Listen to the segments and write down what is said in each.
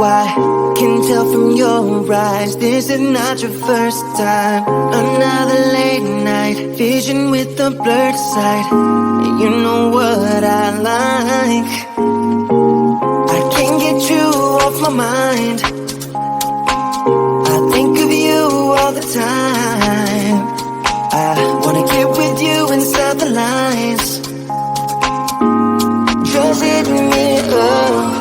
I can tell from your eyes, this is not your first time. Another late night vision with a blurred sight. You know what I like. I can't get you off my mind. I think of you all the time. I wanna get with you inside the lines. Just hit me up.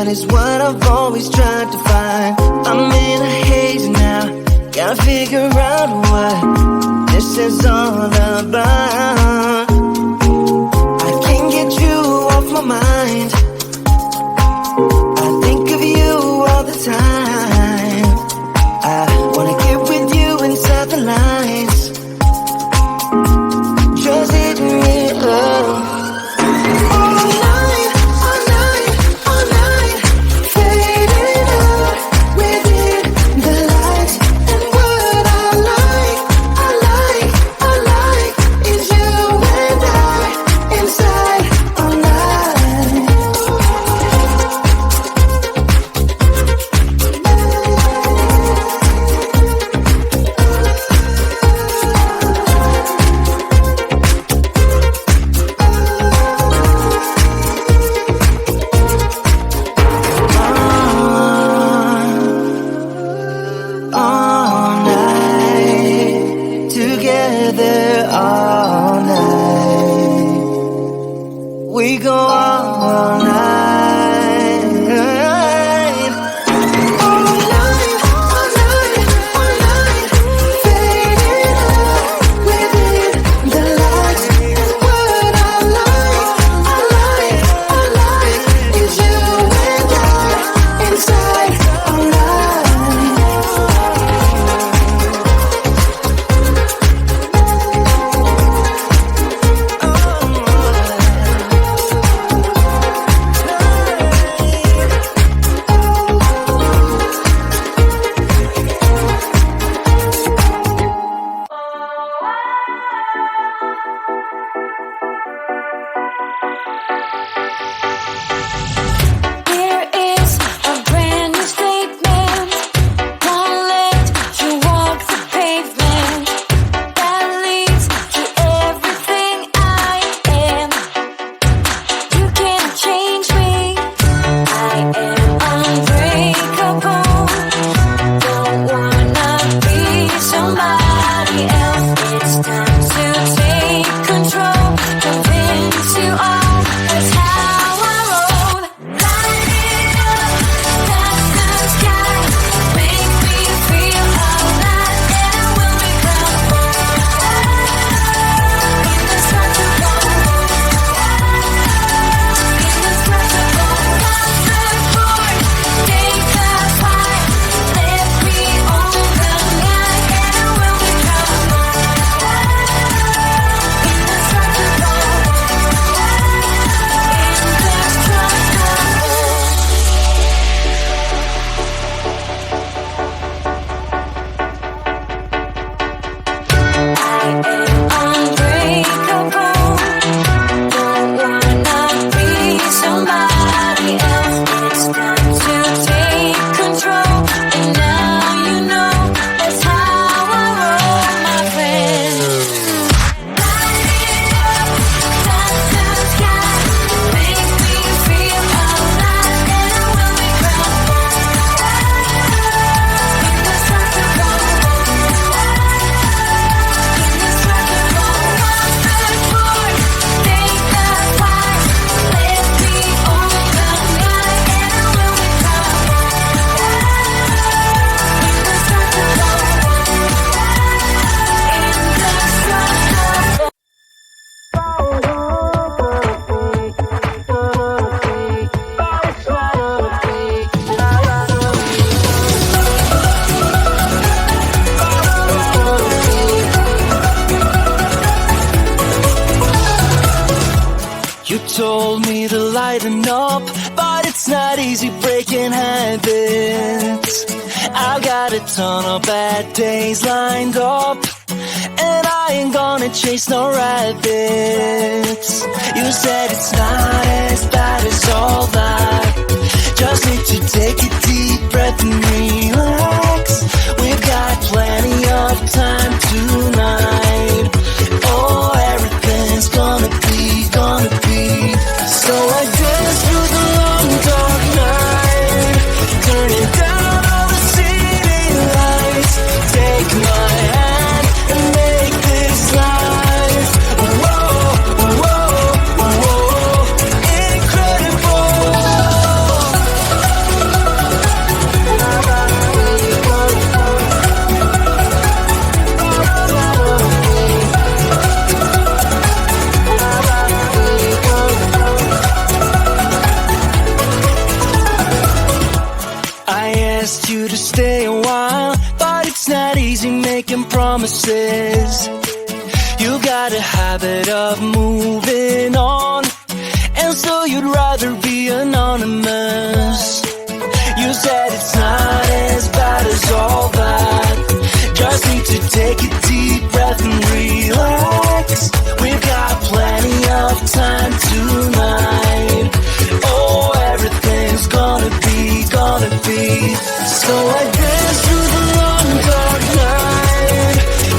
Is what I've always tried to find. I'm in a haze now, gotta figure out what this is all about. I can't get you off my mind. I think of you all the time. I wanna get with you inside the lines. Just hit me up. We go all night. It's time to take control, convince you all. You told me to lighten up, but it's not easy breaking habits. I've got a ton of bad days lined up, and I ain't gonna chase no rabbits. You said it's not as bad as all that. Just need to take a deep breath and relax. We've got plenty of time tonight. Oh, everything's gonna be. So I dance through the long dark night, turning down all the city lights. Take my hand and make this life, whoa, whoa, whoa, incredible. You to stay a while, but it's not easy making promises. You got a habit of moving on, and so you'd rather be anonymous. You said it's not as bad as all that. Just need to take a deep breath and relax. We've got plenty of time tonight. Oh, everything's gonna be. So I dance through the long dark night,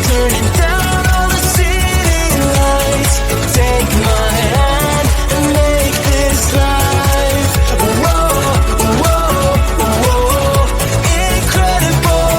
turning down all the city lights. Take my hand and make this life, whoa, whoa, whoa, incredible.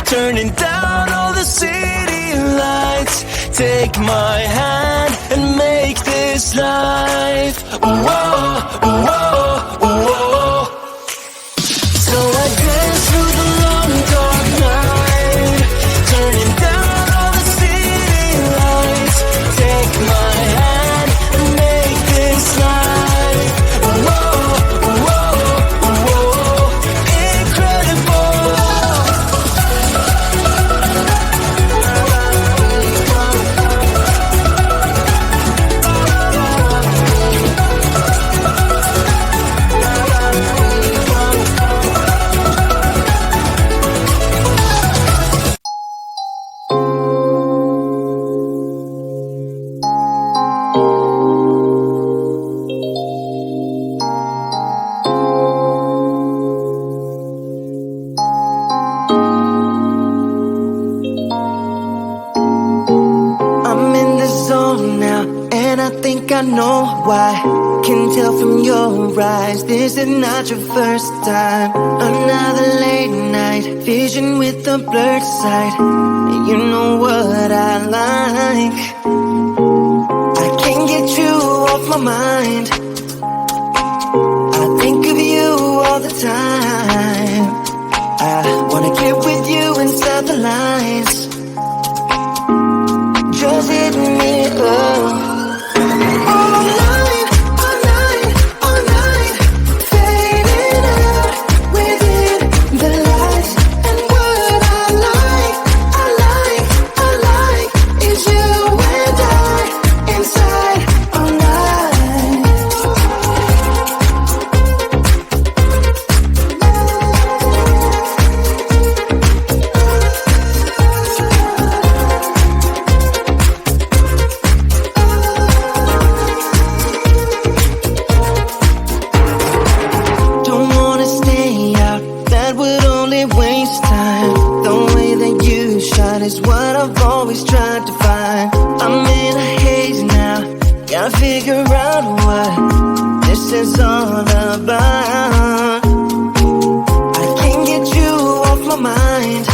Turning down all the city lights. Take my hand and make this life, whoa, whoa, whoa. So I dance through the long dark night, turning down all the city lights. Take my hand and make this life, whoa, whoa, whoa, incredible. I know why, can tell from your eyes. This is not your first time. Another late night vision with a blurred sight. You know what I like. I can't get you off my mind. I think of you all the time. I wanna get with you inside the lines. Just hit me up. Is what I've always tried to find. I'm in a haze now, gotta figure out what this is all about. I can't get you off my mind.